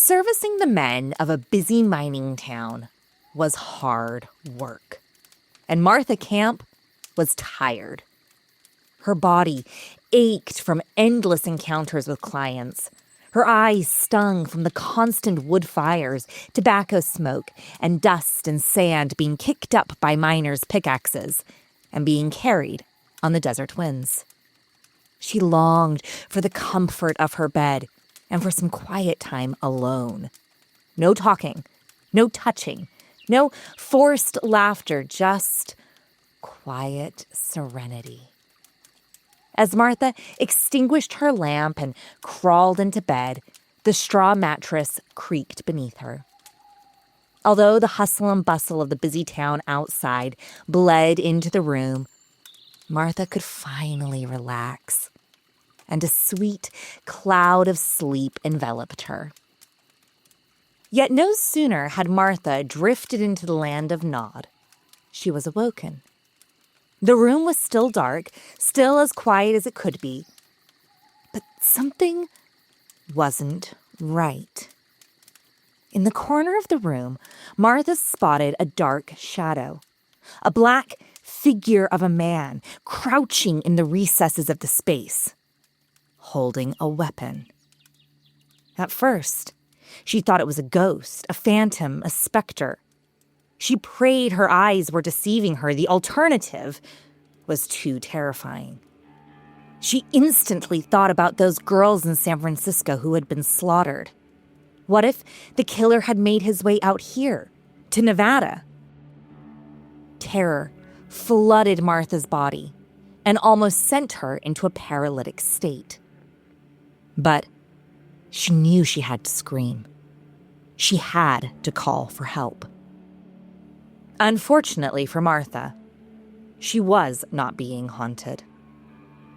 Servicing the men of a busy mining town was hard work, and Martha Camp was tired. Her body ached from endless encounters with clients. Her eyes stung from the constant wood fires, tobacco smoke, and dust and sand being kicked up by miners' pickaxes and being carried on the desert winds. She longed for the comfort of her bed and for some quiet time alone. No talking, no touching, no forced laughter, just quiet serenity. As Martha extinguished her lamp and crawled into bed, the straw mattress creaked beneath her. Although the hustle and bustle of the busy town outside bled into the room, Martha could finally relax, and a sweet cloud of sleep enveloped her. Yet no sooner had Martha drifted into the land of Nod, she was awoken. The room was still dark, still as quiet as it could be, but something wasn't right. In the corner of the room, Martha spotted a dark shadow, a black figure of a man crouching in the recesses of the space, holding a weapon. At first, she thought it was a ghost, a phantom, a specter. She prayed her eyes were deceiving her. The alternative was too terrifying. She instantly thought about those girls in San Francisco who had been slaughtered. What if the killer had made his way out here, to Nevada? Terror flooded Martha's body and almost sent her into a paralytic state. But she knew she had to scream. She had to call for help. Unfortunately for Martha, she was not being haunted.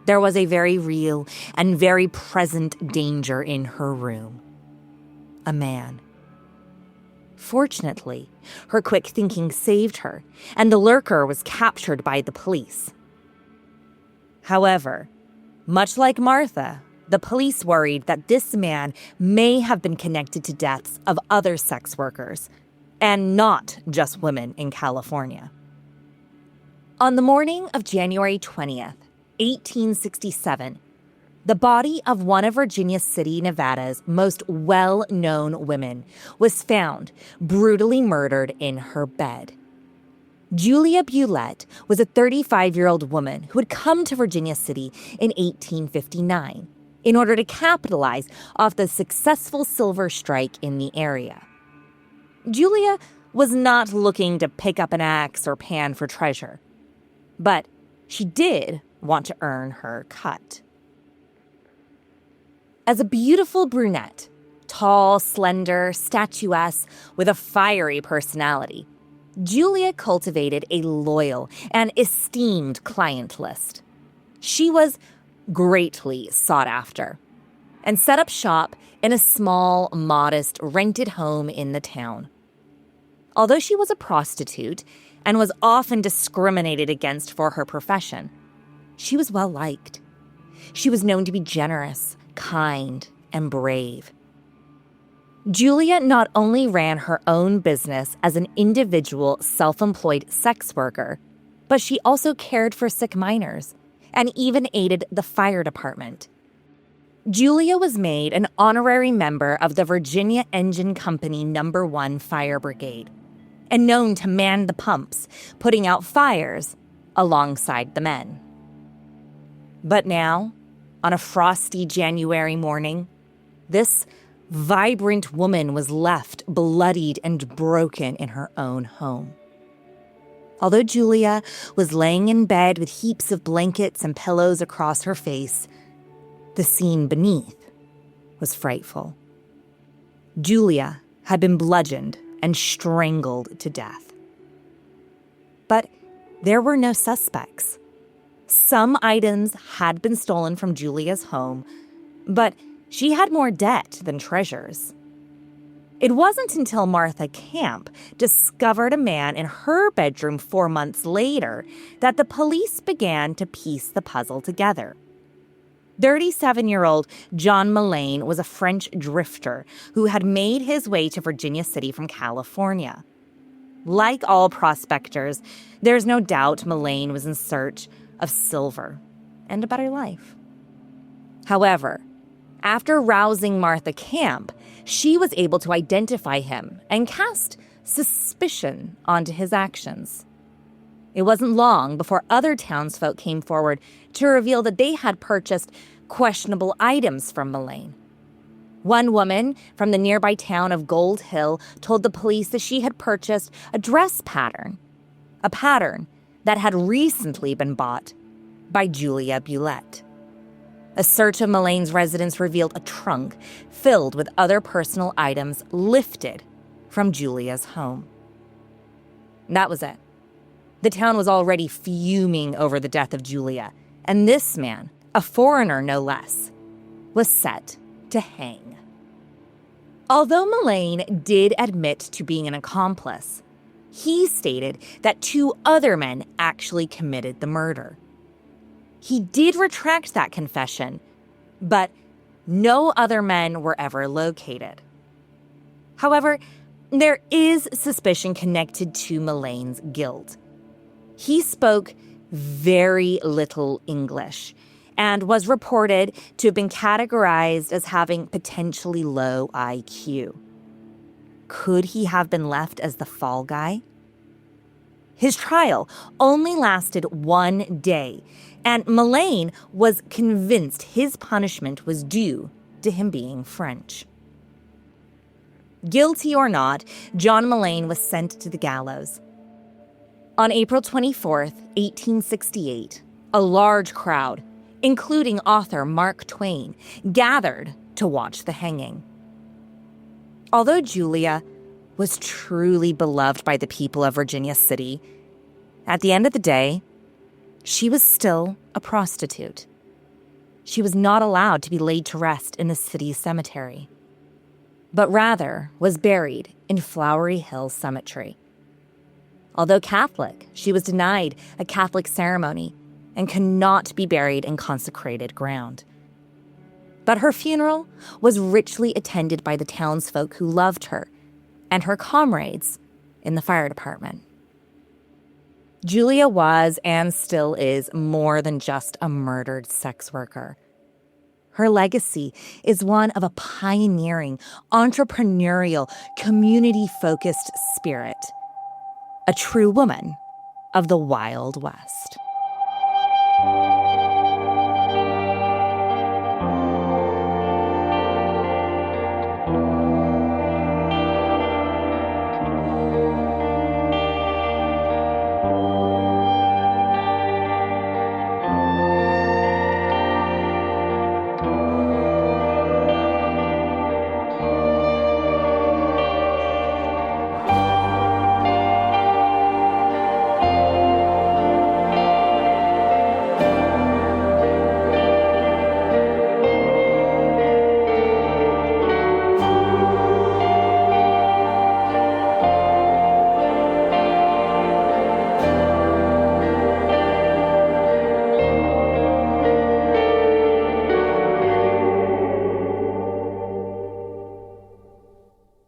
There was a very real and very present danger in her room. A man. Fortunately, her quick thinking saved her, and the lurker was captured by the police. However, much like Martha, the police worried that this man may have been connected to deaths of other sex workers, and not just women in California. On the morning of January 20th, 1867, the body of one of Virginia City, Nevada's most well-known women was found brutally murdered in her bed. Julia Bulett was a 35-year-old woman who had come to Virginia City in 1859 in order to capitalize off the successful silver strike in the area. Julia was not looking to pick up an axe or pan for treasure, but she did want to earn her cut. As a beautiful brunette, tall, slender, statuesque, with a fiery personality, Julia cultivated a loyal and esteemed client list. She was greatly sought after and set up shop in a small, modest, rented home in the town. Although she was a prostitute and was often discriminated against for her profession, she was well liked. She was known to be generous, kind, and brave. Julia not only ran her own business as an individual self-employed sex worker, but she also cared for sick miners and even aided the fire department. Julia was made an honorary member of the Virginia Engine Company No. 1 Fire Brigade and known to man the pumps, putting out fires alongside the men. But now, on a frosty January morning, this vibrant woman was left bloodied and broken in her own home. Although Julia was laying in bed with heaps of blankets and pillows across her face, the scene beneath was frightful. Julia had been bludgeoned and strangled to death. But there were no suspects. Some items had been stolen from Julia's home, but she had more debt than treasures. It wasn't until Martha Camp discovered a man in her bedroom 4 months later that the police began to piece the puzzle together. 37-year-old John Mullane was a French drifter who had made his way to Virginia City from California. Like all prospectors, there's no doubt Mullane was in search of silver and a better life. However, after rousing Martha Camp, she was able to identify him and cast suspicion onto his actions. It wasn't long before other townsfolk came forward to reveal that they had purchased questionable items from Mullane. One woman from the nearby town of Gold Hill told the police that she had purchased a dress pattern, a pattern that had recently been bought by Julia Bulette. A search of Mullane's residence revealed a trunk filled with other personal items lifted from Julia's home. That was it. The town was already fuming over the death of Julia, and this man, a foreigner no less, was set to hang. Although Mullane did admit to being an accomplice, he stated that 2 other men actually committed the murder. He did retract that confession, but no other men were ever located. However, there is suspicion connected to Mullane's guilt. He spoke very little English and was reported to have been categorized as having potentially low IQ. Could he have been left as the fall guy? His trial only lasted 1 day, and Mullane was convinced his punishment was due to him being French. Guilty or not, John Mullane was sent to the gallows. On April 24th, 1868, a large crowd, including author Mark Twain, gathered to watch the hanging. Although Julia was truly beloved by the people of Virginia City, at the end of the day, she was still a prostitute. She was not allowed to be laid to rest in the city's cemetery, but rather was buried in Flowery Hill Cemetery. Although Catholic, she was denied a Catholic ceremony and could not be buried in consecrated ground. But her funeral was richly attended by the townsfolk who loved her and her comrades in the fire department. Julia was and still is more than just a murdered sex worker. Her legacy is one of a pioneering, entrepreneurial, community-focused spirit. A true woman of the Wild West.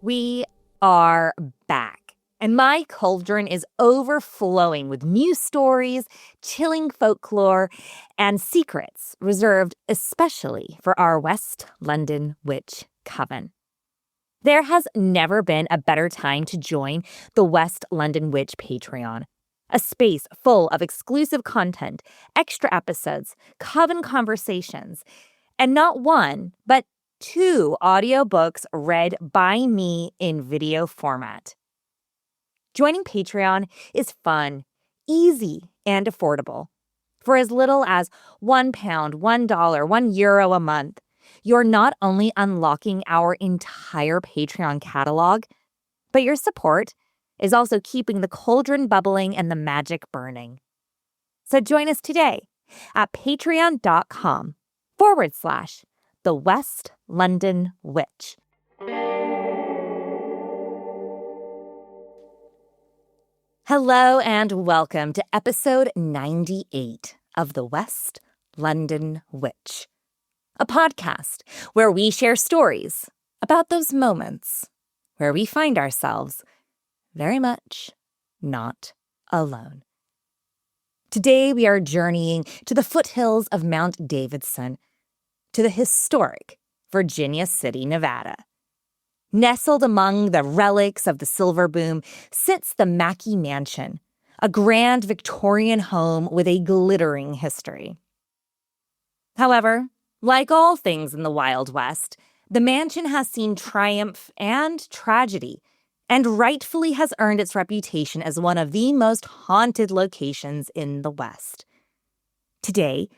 We are back, and my cauldron is overflowing with new stories, chilling folklore, and secrets reserved especially for our West London Witch Coven. There has never been a better time to join the West London Witch Patreon, a space full of exclusive content, extra episodes, coven conversations, and not one, but 2 audiobooks read by me in video format. Joining Patreon is fun, easy, and affordable. For as little as £1, $1, €1 a month, you're not only unlocking our entire Patreon catalog, but your support is also keeping the cauldron bubbling and the magic burning. So join us today at patreon.com/The West London Witch. Hello and welcome to episode 98 of The West London Witch. a podcast where we share stories about those moments where we find ourselves very much not alone. Today we are journeying to the foothills of Mount Davidson, to the historic Virginia City, Nevada. Nestled among the relics of the silver boom sits the Mackay Mansion, a grand Victorian home with a glittering history. However, like all things in the Wild West, the mansion has seen triumph and tragedy, and rightfully has earned its reputation as one of the most haunted locations in the West. Today,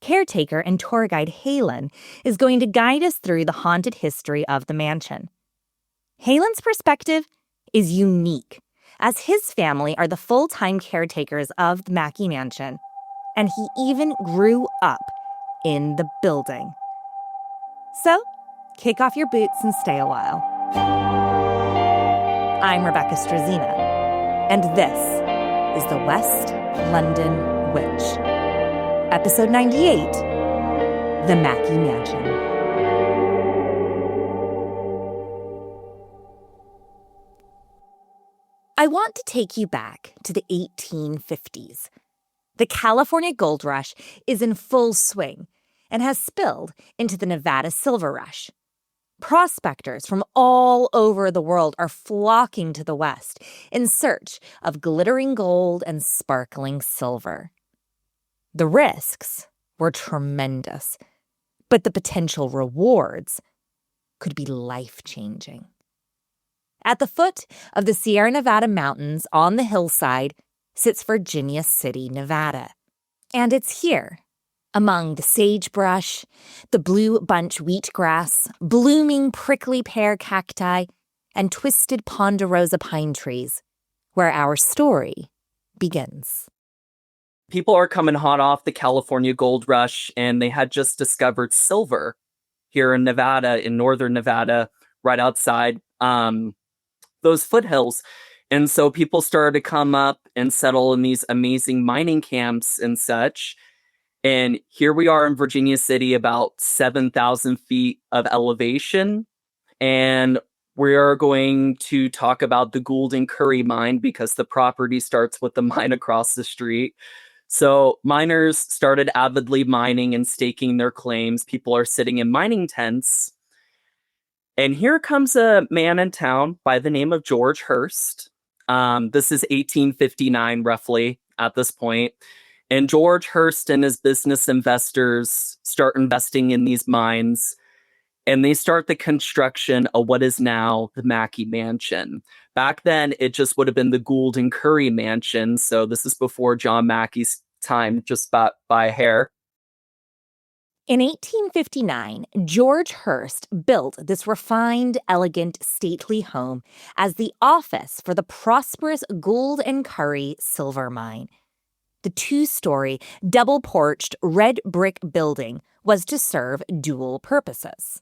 caretaker and tour guide Halen is going to guide us through the haunted history of the mansion. Halen's perspective is unique, as his family are the full-time caretakers of the Mackay Mansion, and he even grew up in the building. So, kick off your boots and stay a while. I'm Rebecca Strazina, and this is the West London Witch. Episode 98, The Mackay Mansion. I want to take you back to the 1850s. The California gold rush is in full swing and has spilled into the Nevada silver rush. Prospectors from all over the world are flocking to the West in search of glittering gold and sparkling silver. The risks were tremendous, but the potential rewards could be life-changing. At the foot of the Sierra Nevada mountains on the hillside sits Virginia City, Nevada. And it's here, among the sagebrush, the blue bunch wheatgrass, blooming prickly pear cacti, and twisted ponderosa pine trees, where our story begins. People are coming hot off the California gold rush, and they had just discovered silver here in Nevada, in northern Nevada, right outside those foothills. And so people started to come up and settle in these amazing mining camps and such. And here we are in Virginia City, about 7,000 feet of elevation. And we are going to talk about the Gould and Curry mine because the property starts with the mine across the street. So miners started avidly mining and staking their claims. People are sitting in mining tents. And here comes a man in town by the name of George Hurst. This is 1859, roughly, at this point. And George Hurst and his business investors start investing in these mines. And they start the construction of what is now the Mackay Mansion. Back then, it just would have been the Gould and Curry Mansion. So this is before John Mackay's time, just by a hair. In 1859, George Hurst built this refined, elegant, stately home as the office for the prosperous Gould and Curry silver mine. The two-story, double-porched, red brick building was to serve dual purposes.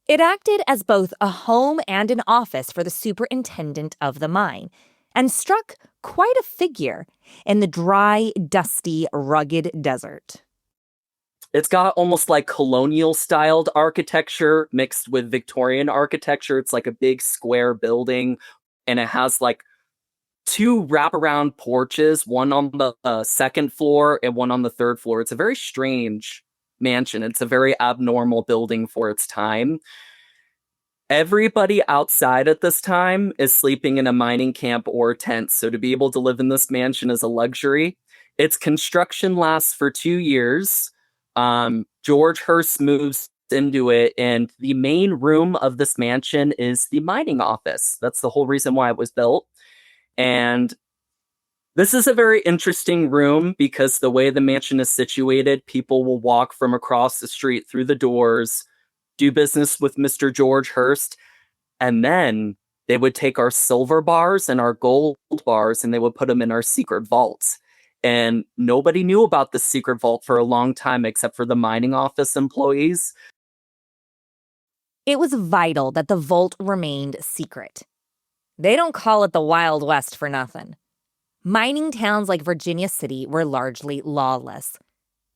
It acted as both a home and an office for the superintendent of the mine, and struck quite a figure in the dry, dusty, rugged desert. It's got almost like colonial-styled architecture mixed with Victorian architecture. It's like a big square building, and it has like two wraparound porches, one on the second floor and one on the third floor. It's a very strange mansion. It's a very abnormal building for its time. Everybody outside at this time is sleeping in a mining camp or tent, so to be able to live in this mansion is a luxury. Its construction lasts for 2 years. George Hurst moves into it, and the main room of this mansion is the mining office. That's the whole reason why it was built. And this is a very interesting room because the way the mansion is situated, people will walk from across the street through the doors, do business with Mr. George Hurst, and then they would take our silver bars and our gold bars and they would put them in our secret vaults. And nobody knew about the secret vault for a long time except for the mining office employees. It was vital that the vault remained secret. They don't call it the Wild West for nothing. Mining towns like Virginia City were largely lawless.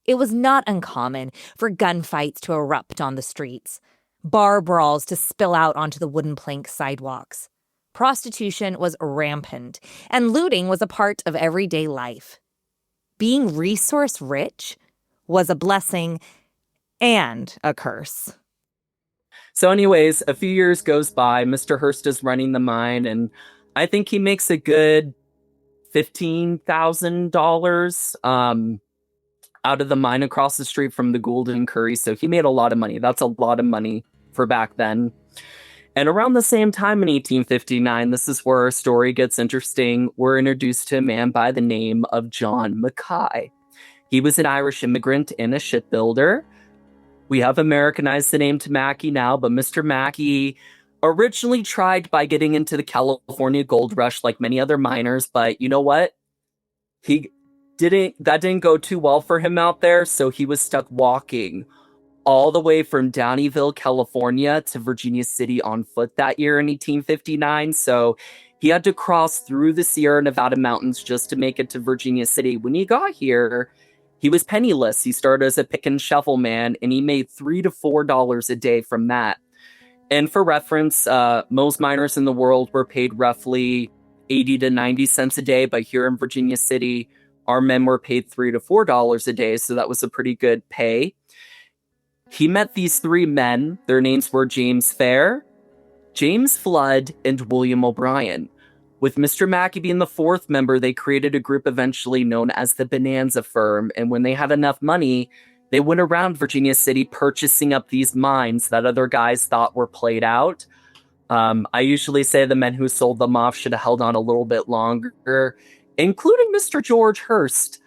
It was not uncommon for gunfights to erupt on the streets, bar brawls to spill out onto the wooden plank sidewalks. Prostitution was rampant, and looting was a part of everyday life. Being resource-rich was a blessing and a curse. So anyways, a few years goes by, Mr. Hearst is running the mine, and I think he makes a good $15,000 out of the mine across the street from the Gould and Curry. So he made a lot of money. That's a lot of money for back then. And around the same time in 1859, this is where our story gets interesting. We're introduced to a man by the name of John Mackay. He was an Irish immigrant and a shipbuilder. We have Americanized the name to Mackay now, but Mr. Mackay originally tried by getting into the California gold rush like many other miners, but you know what? That didn't go too well for him out there, so he was stuck walking all the way from Downeyville, California to Virginia City on foot that year in 1859. So he had to cross through the Sierra Nevada mountains just to make it to Virginia City. When he got here, he was penniless. He started as a pick and shovel man, and he made $3 to $4 a day from that. And for reference, most miners in the world were paid roughly 80 to 90 cents a day, but here in Virginia City, our men were paid $3 to $4 a day, so that was a pretty good pay. He met these three men. Their names were James Fair, James Flood, and William O'Brien. With Mr. Mackay being the fourth member, they created a group eventually known as the Bonanza Firm, and when they had enough money, they went around Virginia City purchasing up these mines that other guys thought were played out. I usually say the men who sold them off should have held on a little bit longer, including Mr. George Hearst.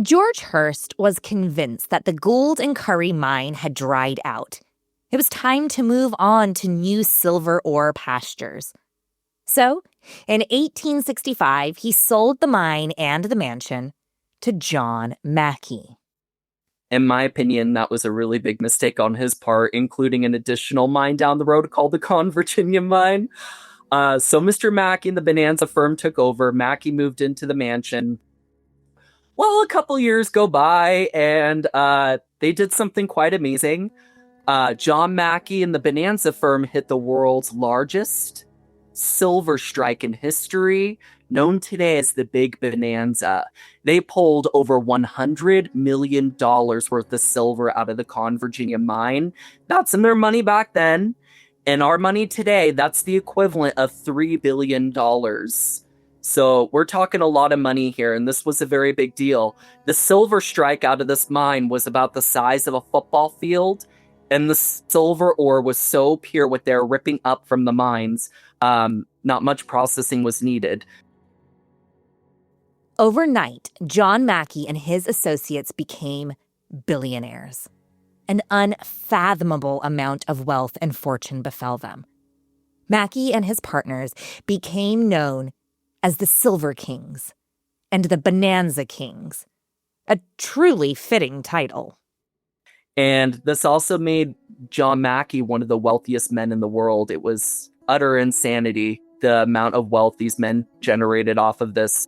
George Hearst was convinced that the Gould and Curry mine had dried out. It was time to move on to new silver ore pastures. So, in 1865, he sold the mine and the mansion to John Mackay. In my opinion, that was a really big mistake on his part, including an additional mine down the road called the Con Virginia mine. So Mr. Mackay and the Bonanza Firm took over. Mackay moved into the mansion. Well, a couple years go by, and they did something quite amazing. John Mackay and the Bonanza Firm hit the world's largest silver strike in history, known today as the Big Bonanza. They pulled over $100 million worth of silver out of the Con Virginia mine. That's in their money back then. And our money today, that's the equivalent of $3 billion. So we're talking a lot of money here, and this was a very big deal. The silver strike out of this mine was about the size of a football field, and the silver ore was so pure what they're ripping up from the mines. Not much processing was needed. Overnight, John Mackay and his associates became billionaires. An unfathomable amount of wealth and fortune befell them. Mackay and his partners became known as the Silver Kings and the Bonanza Kings, a truly fitting title. And this also made John Mackay one of the wealthiest men in the world. It was utter insanity, the amount of wealth these men generated off of this.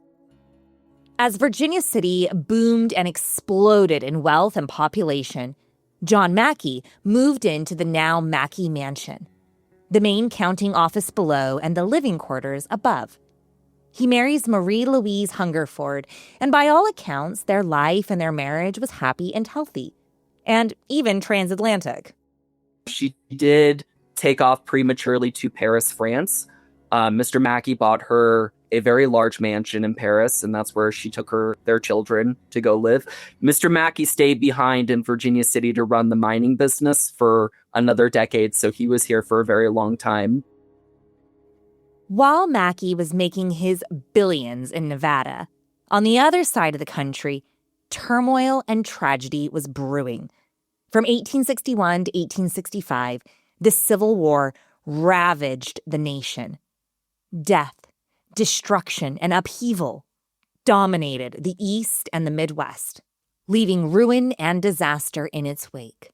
As Virginia City boomed and exploded in wealth and population, John Mackay moved into the now Mackay Mansion, the main counting office below and the living quarters above. He marries Marie Louise Hungerford, and by all accounts, their life and their marriage was happy and healthy, and even transatlantic. She did take off prematurely to Paris, France. Mr. Mackay bought her a very large mansion in Paris, and that's where she took their children to go live. Mr. Mackay stayed behind in Virginia City to run the mining business for another decade, so he was here for a very long time. While Mackay was making his billions in Nevada, on the other side of the country, turmoil and tragedy was brewing. From 1861 to 1865, the Civil War ravaged the nation. Death, destruction, and upheaval dominated the East and the Midwest, leaving ruin and disaster in its wake.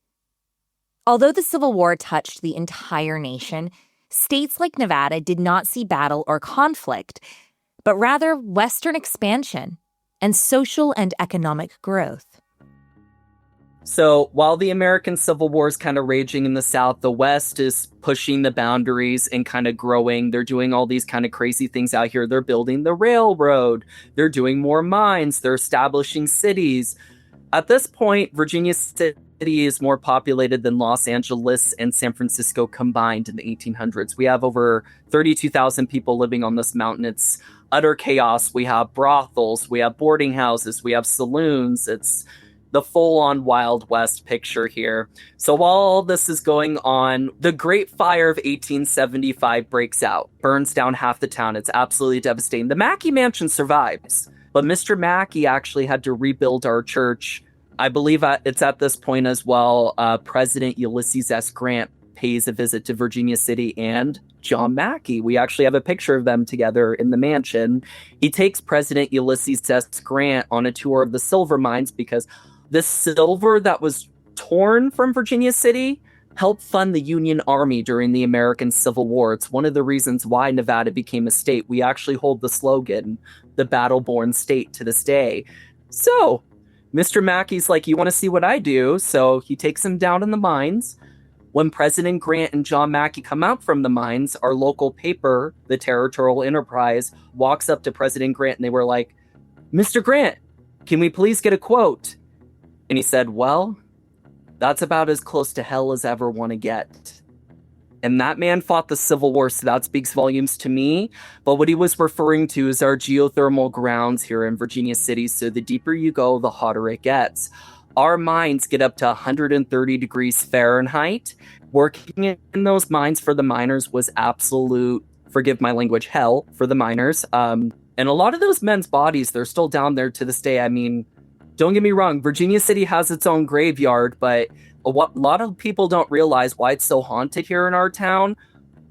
Although the Civil War touched the entire nation, states like Nevada did not see battle or conflict, but rather Western expansion and social and economic growth. So while the American Civil War is kind of raging in the South, the West is pushing the boundaries and kind of growing. They're doing all these kind of crazy things out here. They're building the railroad, they're doing more mines, they're establishing cities. At this point, Virginia City is more populated than Los Angeles and San Francisco combined in the 1800s. We have over 32,000 people living on this mountain. It's utter chaos. We have brothels, we have boarding houses, we have saloons. It's the full-on Wild West picture here. So while all this is going on, the Great Fire of 1875 breaks out, burns down half the town. It's absolutely devastating. The Mackay Mansion survives, but Mr. Mackay actually had to rebuild our church. I believe it's at this point as well, President Ulysses S. Grant pays a visit to Virginia City and John Mackay. We actually have a picture of them together in the mansion. He takes President Ulysses S. Grant on a tour of the silver mines because the silver that was torn from Virginia City helped fund the Union Army during the American Civil War. It's one of the reasons why Nevada became a state. We actually hold the slogan, the battle-born state, to this day. So, Mr. Mackey's like, you want to see what I do? So he takes him down in the mines. When President Grant and John Mackay come out from the mines, our local paper, the Territorial Enterprise, walks up to President Grant and they were like, Mr. Grant, can we please get a quote? And he said, well, that's about as close to hell as I ever want to get. And that man fought the Civil War, so that speaks volumes to me. But what he was referring to is our geothermal grounds here in Virginia City. So the deeper you go, the hotter it gets. Our mines get up to 130 degrees Fahrenheit. Working in those mines for the miners was absolute, forgive my language, hell for the miners. And a lot of those men's bodies, they're still down there to this day. I mean, don't get me wrong, Virginia City has its own graveyard, but a lot of people don't realize why it's so haunted here in our town.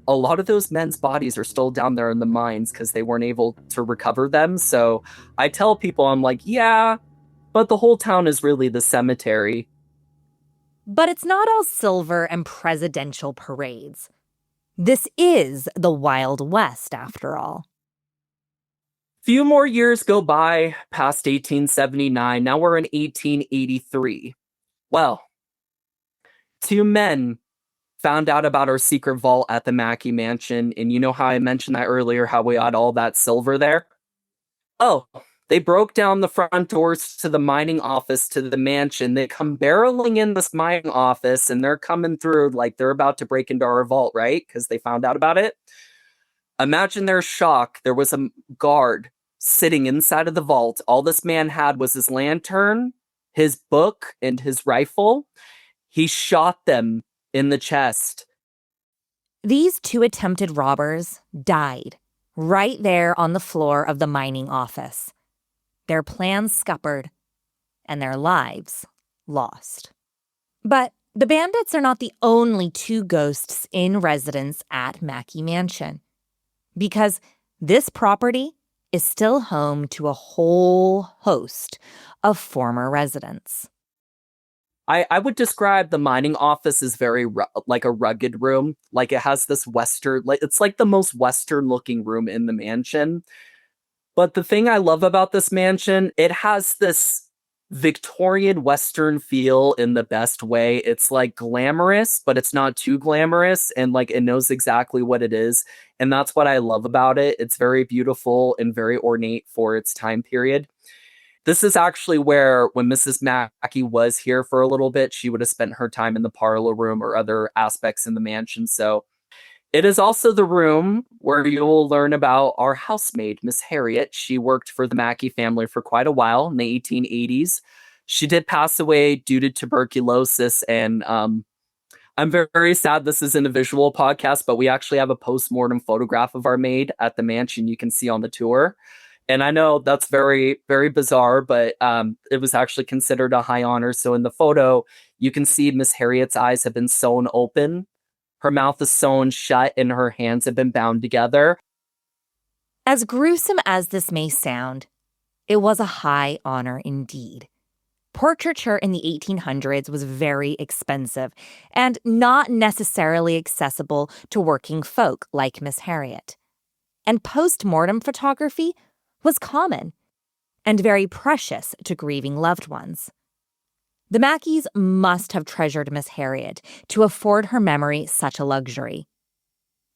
A lot of those men's bodies are still down there in the mines because they weren't able to recover them. So I tell people, I'm like, yeah, but the whole town is really the cemetery. But it's not all silver and presidential parades. This is the Wild West, after all. Few more years go by past 1879. Now we're in 1883. Well, two men found out about our secret vault at the Mackay Mansion. And you know how I mentioned that earlier, how we had all that silver there? Oh, they broke down the front doors to the mining office to the mansion. They come barreling in this mining office and they're coming through like they're about to break into our vault, right? Because they found out about it. Imagine their shock. There was a guard sitting inside of the vault. All this man had was his lantern, his book, and his rifle. He shot them in the chest. These two attempted robbers died right there on the floor of the mining office. Their plans scuppered and their lives lost. But the bandits are not the only two ghosts in residence at Mackay Mansion, because this property is still home to a whole host of former residents. I would describe the mining office as very like a rugged room. Like it has this Western, like it's like the most Western looking room in the mansion. But the thing I love about this mansion, it has this Victorian Western feel in the best way. It's like glamorous, but it's not too glamorous. And like it knows exactly what it is. And that's what I love about it. It's very beautiful and very ornate for its time period. This is actually where, when Mrs. Mackay was here for a little bit, she would have spent her time in the parlor room or other aspects in the mansion. So it is also the room where you will learn about our housemaid, Miss Harriet. She worked for the Mackay family for quite a while in the 1880s. She did pass away due to tuberculosis, and I'm very, very sad this isn't a visual podcast, but we actually have a post-mortem photograph of our maid at the mansion you can see on the tour. And I know that's very, very bizarre, but it was actually considered a high honor. So in the photo, you can see Miss Harriet's eyes have been sewn open. Her mouth is sewn shut and her hands have been bound together. As gruesome as this may sound, it was a high honor indeed. Portraiture in the 1800s was very expensive and not necessarily accessible to working folk like Miss Harriet. And post-mortem photography was common and very precious to grieving loved ones. The Mackeys must have treasured Miss Harriet to afford her memory such a luxury.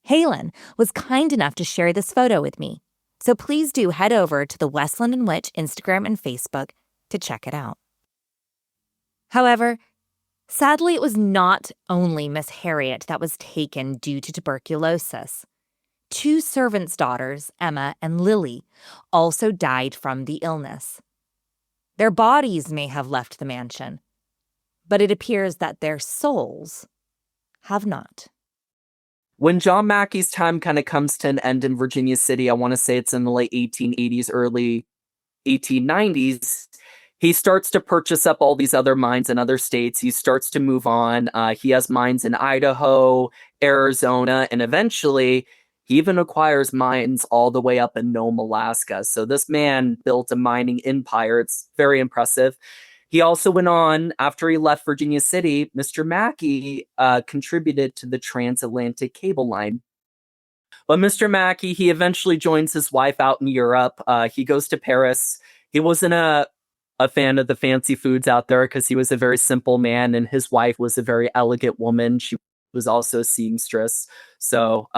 Halen was kind enough to share this photo with me, so please do head over to the Westland and Witch Instagram and Facebook to check it out. However, sadly, it was not only Miss Harriet that was taken due to tuberculosis. 2 servants' daughters, Emma and Lily, also died from the illness. Their bodies may have left the mansion, but it appears that their souls have not. When John Mackey's time kind of comes to an end in Virginia City, I want to say it's in the late 1880s, early 1890s, he starts to purchase up all these other mines in other states. He starts to move on. He has mines in Idaho, Arizona, and eventually he even acquires mines all the way up in Nome, Alaska. So this man built a mining empire. It's very impressive. He also went on, after he left Virginia City, Mr. Mackey contributed to the transatlantic cable line. But Mr. Mackey, he eventually joins his wife out in Europe. He goes to Paris. He wasn't a fan of the fancy foods out there because he was a very simple man, and his wife was a very elegant woman. She was also a seamstress. So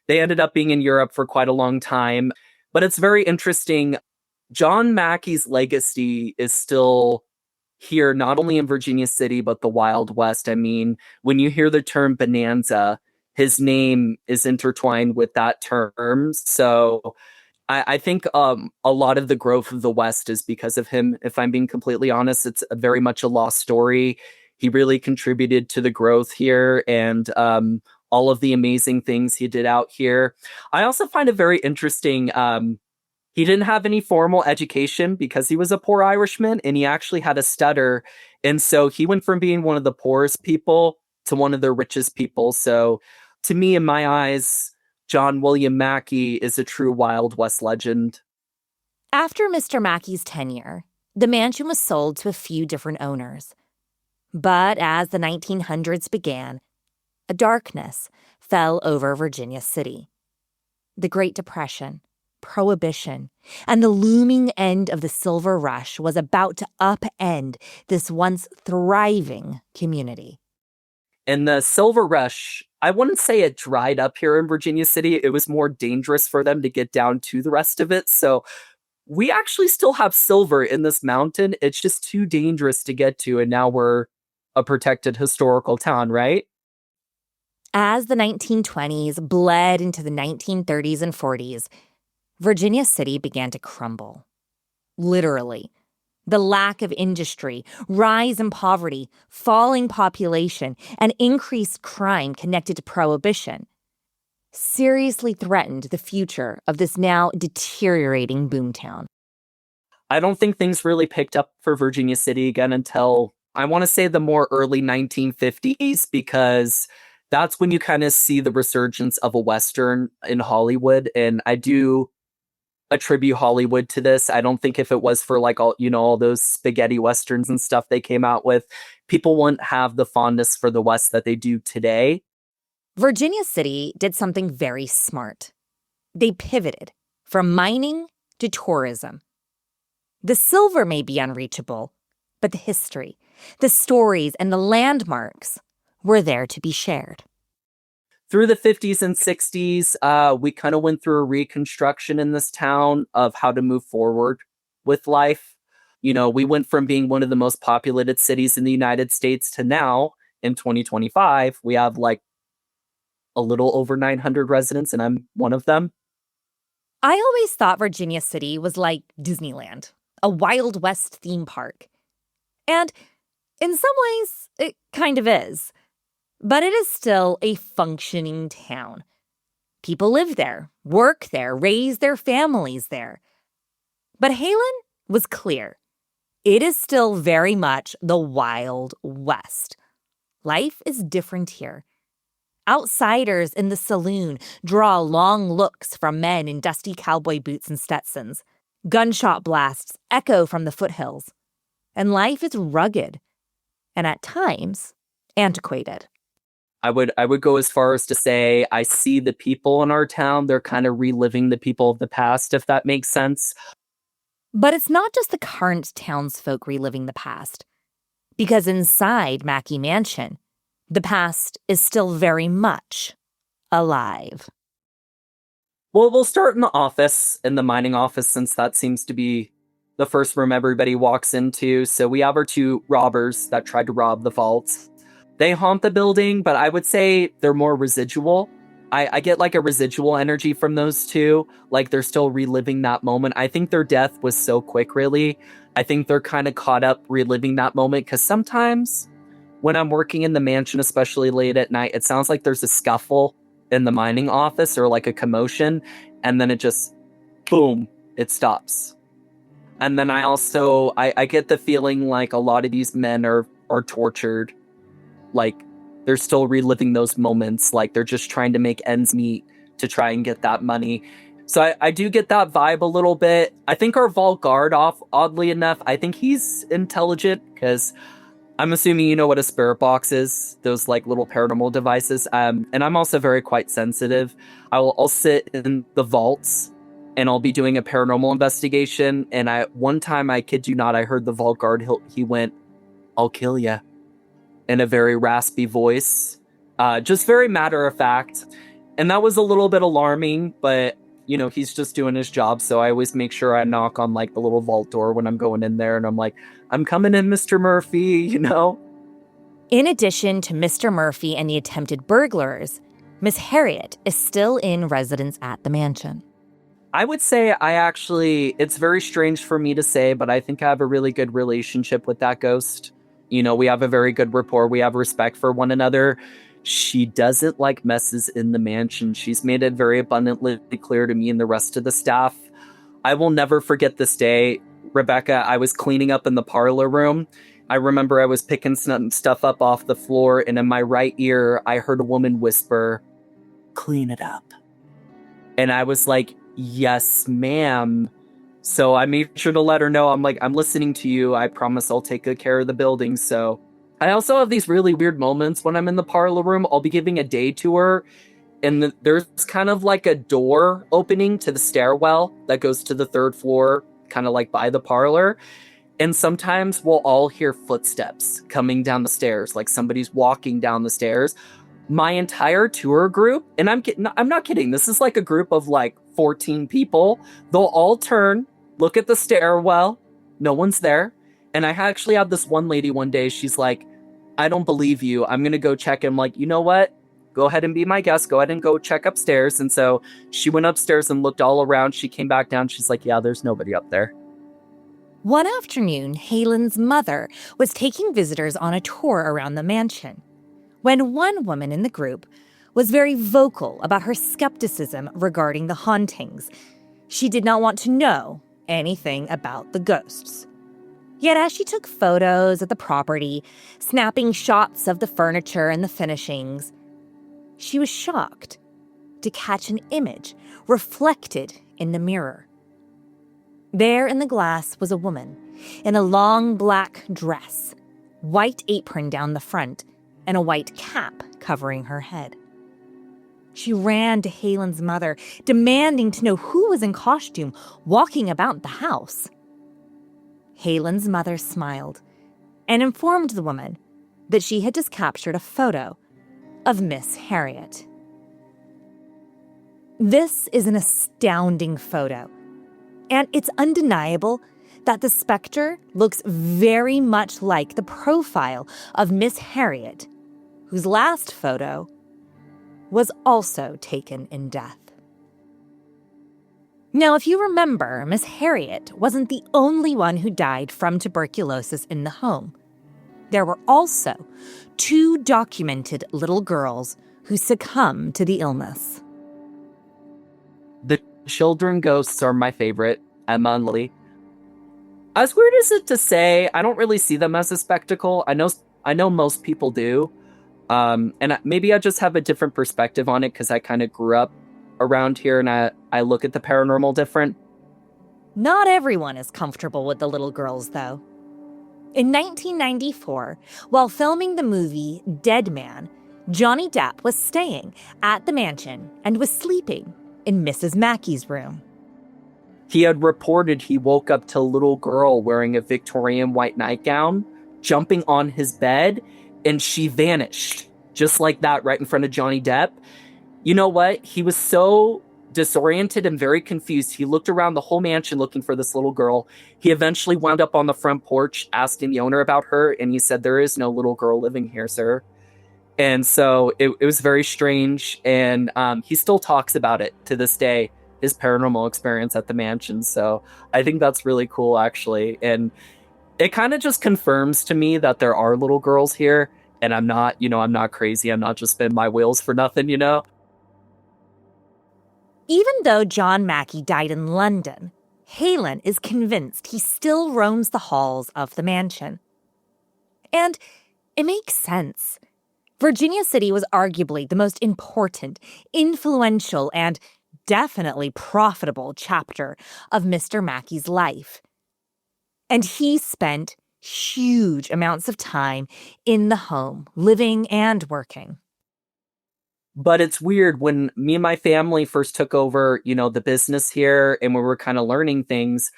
they ended up being in Europe for quite a long time. But it's very interesting. John Mackey's legacy is still here, not only in Virginia City, but the Wild West. I mean, when you hear the term bonanza, his name is intertwined with that term. So I think a lot of the growth of the West is because of him. If I'm being completely honest, it's very much a lost story. He really contributed to the growth here and all of the amazing things he did out here. I also find it very interesting. He didn't have any formal education because he was a poor Irishman and he actually had a stutter. And so he went from being one of the poorest people to one of the richest people. So to me, in my eyes, John William Mackey is a true Wild West legend. After Mr. Mackey's tenure, the mansion was sold to a few different owners. But as the 1900s began, a darkness fell over Virginia City. The Great Depression, Prohibition, and the looming end of the Silver Rush was about to upend this once thriving community. And the Silver Rush, I wouldn't say it dried up here in Virginia City. It was more dangerous for them to get down to the rest of it. So we actually still have silver in this mountain. It's just too dangerous to get to. And now we're a protected historical town, right? As the 1920s bled into the 1930s and 40s, Virginia City began to crumble. Literally. The lack of industry, rise in poverty, falling population, and increased crime connected to prohibition seriously threatened the future of this now deteriorating boomtown. I don't think things really picked up for Virginia City again until, I want to say, the more early 1950s, because that's when you kind of see the resurgence of a Western in Hollywood. And I do attribute Hollywood to this. I don't think if it was for like all those spaghetti Westerns and stuff they came out with, people wouldn't have the fondness for the West that they do today. Virginia City did something very smart. They pivoted from mining to tourism. The silver may be unreachable, but the history, the stories, and the landmarks were there to be shared. Through the 50s and 60s, we kind of went through a reconstruction in this town of how to move forward with life. We went from being one of the most populated cities in the United States to now, in 2025, we have like a little over 900 residents, and I'm one of them. I always thought Virginia City was like Disneyland, a Wild West theme park. And in some ways, it kind of is. But it is still a functioning town. People live there, work there, raise their families there. But Halen was clear. It is still very much the Wild West. Life is different here. Outsiders in the saloon draw long looks from men in dusty cowboy boots and Stetsons. Gunshot blasts echo from the foothills. And life is rugged and at times antiquated. I would go as far as to say I see the people in our town. They're kind of reliving the people of the past, if that makes sense. But it's not just the current townsfolk reliving the past. Because inside Mackay Mansion, the past is still very much alive. Well, we'll start in the office, in the mining office, since that seems to be the first room everybody walks into. So we have our two robbers that tried to rob the vaults. They haunt the building, but I would say they're more residual. I get like a residual energy from those two. Like they're still reliving that moment. I think their death was so quick, really. I think they're kind of caught up reliving that moment because sometimes when I'm working in the mansion, especially late at night, it sounds like there's a scuffle in the mining office or like a commotion, and then it just, boom, it stops. And then I get the feeling like a lot of these men are tortured. Like they're still reliving those moments. Like they're just trying to make ends meet to try and get that money. So I do get that vibe a little bit. I think our vault guard, oddly enough, I think he's intelligent because I'm assuming you know what a spirit box is, those like little paranormal devices. And I'm also very quite sensitive. I'll sit in the vaults and I'll be doing a paranormal investigation. And one time, I kid you not, I heard the vault guard, he went, "I'll kill ya," in a very raspy voice, just very matter of fact. And that was a little bit alarming, but you know, he's just doing his job. So I always make sure I knock on like the little vault door when I'm going in there. And I'm like, "I'm coming in, Mr. Murphy," you know? In addition to Mr. Murphy and the attempted burglars, Miss Harriet is still in residence at the mansion. I would say it's very strange for me to say, but I think I have a really good relationship with that ghost. You know, we have a very good rapport. We have respect for one another. She doesn't like messes in the mansion. She's made it very abundantly clear to me and the rest of the staff. I will never forget this day. Rebecca, I was cleaning up in the parlor room. I remember I was picking some stuff up off the floor, and in my right ear, I heard a woman whisper, "Clean it up." And I was like, "Yes, ma'am." So I made sure to let her know, I'm like, "I'm listening to you. I promise I'll take good care of the building." So I also have these really weird moments when I'm in the parlor room. I'll be giving a day tour, and there's kind of like a door opening to the stairwell that goes to the third floor, kind of like by the parlor. And sometimes we'll all hear footsteps coming down the stairs, like somebody's walking down the stairs. My entire tour group, and I'm not kidding, this is like a group of like 14 people. They'll all turn, look at the stairwell, no one's there. And I actually had this one lady one day, she's like, "I don't believe you. I'm going to go check." I'm like, "You know what? Go ahead and be my guest. Go ahead and go check upstairs." And so she went upstairs and looked all around. She came back down. She's like, "Yeah, there's nobody up there." One afternoon, Halen's mother was taking visitors on a tour around the mansion when one woman in the group was very vocal about her skepticism regarding the hauntings. She did not want to know anything about the ghosts. Yet as she took photos of the property, snapping shots of the furniture and the finishings, she was shocked to catch an image reflected in the mirror. There in the glass was a woman in a long black dress, white apron down the front, and a white cap covering her head. She ran to Halen's mother, demanding to know who was in costume walking about the house. Halen's mother smiled and informed the woman that she had just captured a photo of Miss Harriet. This is an astounding photo, and it's undeniable that the specter looks very much like the profile of Miss Harriet, whose last photo was also taken in death. Now, if you remember, Miss Harriet wasn't the only one who died from tuberculosis in the home. There were also 2 documented little girls who succumbed to the illness. The children ghosts are my favorite, Emma and Lily. As weird as it to say, I don't really see them as a spectacle. I know most people do. And maybe I just have a different perspective on it because I kind of grew up around here and I look at the paranormal different. Not everyone is comfortable with the little girls, though. In 1994, while filming the movie Dead Man, Johnny Depp was staying at the mansion and was sleeping in Mrs. Mackey's room. He had reported he woke up to a little girl wearing a Victorian white nightgown, jumping on his bed, and she vanished just like that right in front of Johnny Depp. You know what? He was so disoriented and very confused. He looked around the whole mansion looking for this little girl. He eventually wound up on the front porch asking the owner about her, and he said, "There is no little girl living here, sir." And so it was very strange. And he still talks about it to this day, his paranormal experience at the mansion. So I think that's really cool, actually. And it kind of just confirms to me that there are little girls here. And I'm not crazy. I'm not just spinning my wheels for nothing. Even though John Mackay died in London, Halen is convinced he still roams the halls of the mansion. And it makes sense. Virginia City was arguably the most important, influential, and definitely profitable chapter of Mr. Mackay's life. And he spent huge amounts of time in the home, living and working. But it's weird when me and my family first took over, the business here, and we were kind of learning things.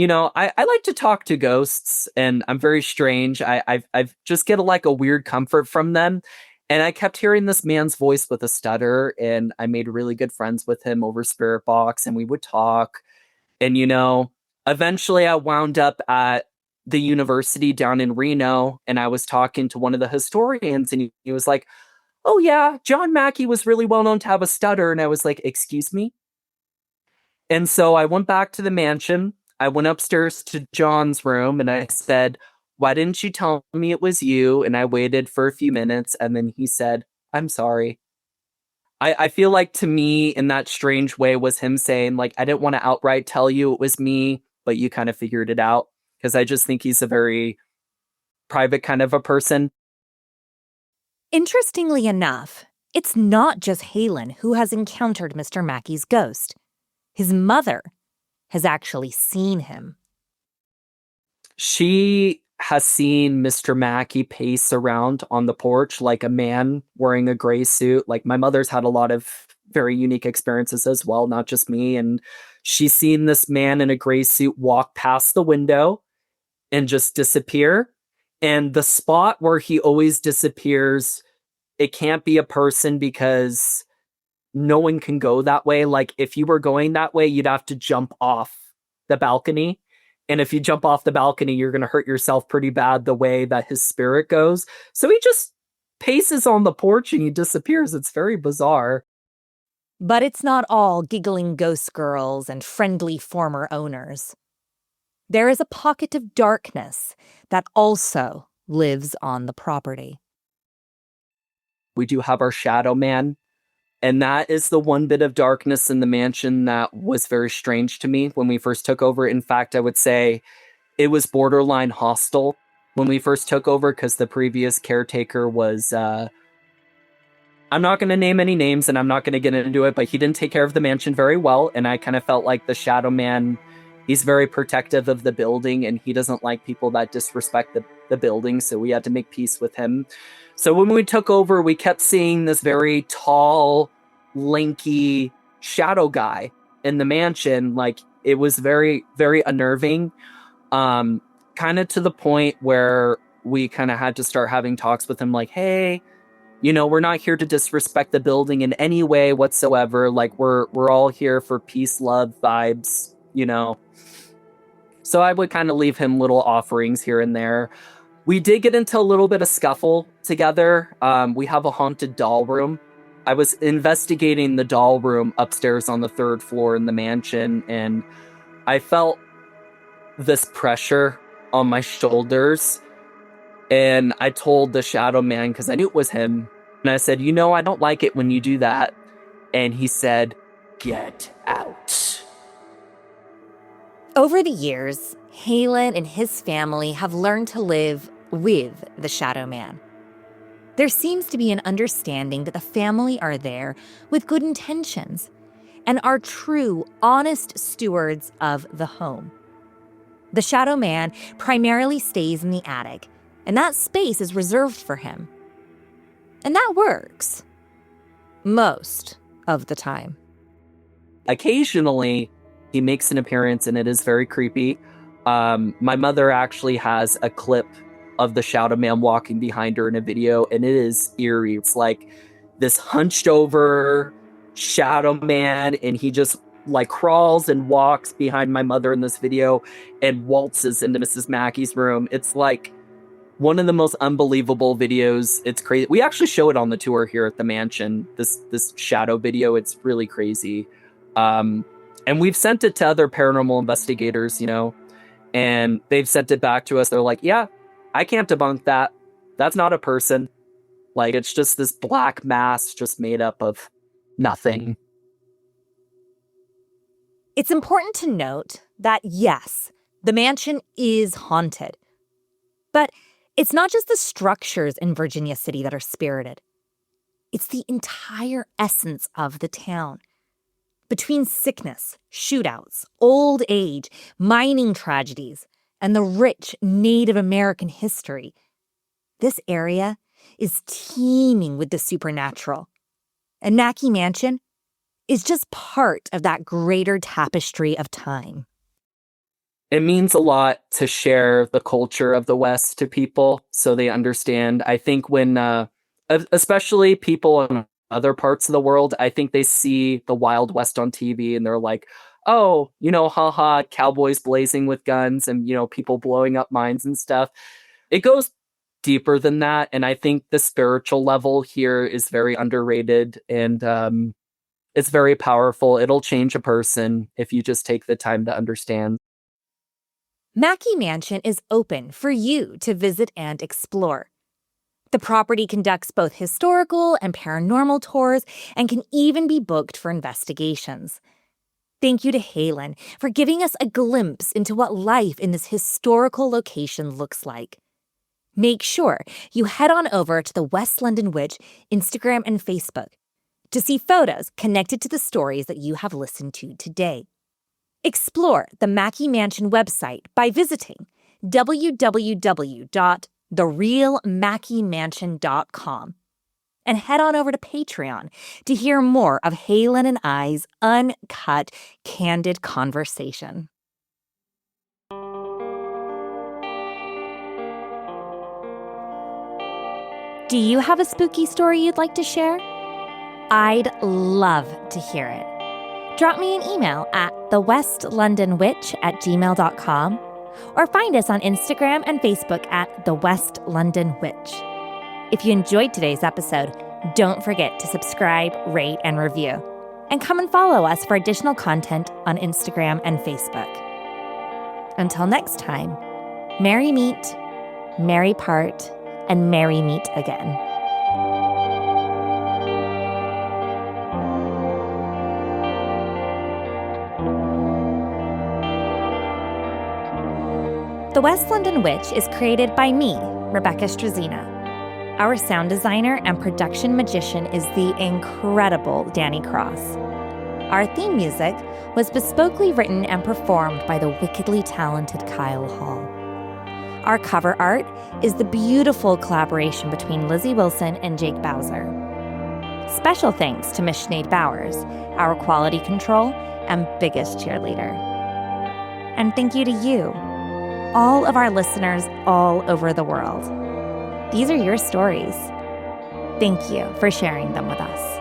I like to talk to ghosts, and I'm very strange. I've just get a weird comfort from them. And I kept hearing this man's voice with a stutter, and I made really good friends with him over Spirit Box, and we would talk. And, eventually I wound up at the university down in Reno, and I was talking to one of the historians, and he was like, "Oh, yeah, John Mackay was really well known to have a stutter." And I was like, "Excuse me?" And so I went back to the mansion. I went upstairs to John's room and I said, "Why didn't you tell me it was you?" And I waited for a few minutes and then he said, "I'm sorry." I feel like to me, in that strange way, was him saying, like, I didn't want to outright tell you it was me, but you kind of figured it out. Because I just think he's a very private kind of a person. Interestingly enough, it's not just Halen who has encountered Mr. Mackay's ghost. His mother has actually seen him. She has seen Mr. Mackay pace around on the porch like a man wearing a gray suit. Like, my mother's had a lot of very unique experiences as well, not just me. And she's seen this man in a gray suit walk past the window and just disappear. And the spot where he always disappears, it can't be a person because no one can go that way. Like, if you were going that way, you'd have to jump off the balcony. And if you jump off the balcony, you're going to hurt yourself pretty bad the way that his spirit goes. So he just paces on the porch and he disappears. It's very bizarre. But it's not all giggling ghost girls and friendly former owners. There is a pocket of darkness that also lives on the property. We do have our shadow man. And that is the one bit of darkness in the mansion that was very strange to me when we first took over. In fact, I would say it was borderline hostile when we first took over because the previous caretaker was, I'm not going to name any names and I'm not going to get into it, but he didn't take care of the mansion very well. And I kind of felt like the Shadow Man, he's very protective of the building and he doesn't like people that disrespect the building. So we had to make peace with him. So when we took over, we kept seeing this very tall, lanky shadow guy in the mansion. Like, it was very, very unnerving. Kind of to the point where we kind of had to start having talks with him like, "Hey, we're not here to disrespect the building in any way whatsoever. Like, we're all here for peace, love, vibes. So I would kind of leave him little offerings here and there. We did get into a little bit of scuffle together. We have a haunted doll room. I was investigating the doll room upstairs on the 3rd floor in the mansion, and I felt this pressure on my shoulders. And I told the Shadow Man, because I knew it was him, and I said, "I don't like it when you do that." And he said, "Get out." Over the years, Halen and his family have learned to live with the Shadow Man. There seems to be an understanding that the family are there with good intentions and are true, honest stewards of the home. The Shadow Man primarily stays in the attic, and that space is reserved for him. And that works. Most of the time. Occasionally, he makes an appearance, and it is very creepy. My mother actually has a clip of the shadow man walking behind her in a video, and it is eerie. It's like this hunched over shadow man, and he just like crawls and walks behind my mother in this video and waltzes into Mrs. Mackey's room. It's like one of the most unbelievable videos. It's crazy. We actually show it on the tour here at the mansion. This shadow video. It's really crazy. And we've sent it to other paranormal investigators, and they've sent it back to us. They're like, yeah, I can't debunk that. That's not a person. Like, it's just this black mass just made up of nothing. It's important to note that, yes, the mansion is haunted. But it's not just the structures in Virginia City that are spirited. It's the entire essence of the town. Between sickness, shootouts, old age, mining tragedies, and the rich Native American history, this area is teeming with the supernatural. And Mackay Mansion is just part of that greater tapestry of time. It means a lot to share the culture of the West to people so they understand. I think when, especially people in other parts of the world, I think they see the Wild West on TV and they're like, oh, haha, cowboys blazing with guns and, people blowing up mines and stuff. It goes deeper than that. And I think the spiritual level here is very underrated, and it's very powerful. It'll change a person if you just take the time to understand. Mackay Mansion is open for you to visit and explore. The property conducts both historical and paranormal tours and can even be booked for investigations. Thank you to Halen for giving us a glimpse into what life in this historical location looks like. Make sure you head on over to the West London Witch Instagram and Facebook to see photos connected to the stories that you have listened to today. Explore the Mackay Mansion website by visiting www.therealmackaymansion.com and head on over to Patreon to hear more of Halen and I's uncut, candid conversation. Do you have a spooky story you'd like to share? I'd love to hear it. Drop me an email at thewestlondonwitch@gmail.com or find us on Instagram and Facebook at The West London Witch. If you enjoyed today's episode, don't forget to subscribe, rate, and review. And come and follow us for additional content on Instagram and Facebook. Until next time, merry meet, merry part, and merry meet again. The West London Witch is created by me, Rebecca Strazina. Our sound designer and production magician is the incredible Danny Cross. Our theme music was bespokely written and performed by the wickedly talented Kyle Hall. Our cover art is the beautiful collaboration between Lizzie Wilson and Jake Bowser. Special thanks to Miss Sinead Bowers, our quality control and biggest cheerleader. And thank you to you, all of our listeners all over the world. These are your stories. Thank you for sharing them with us.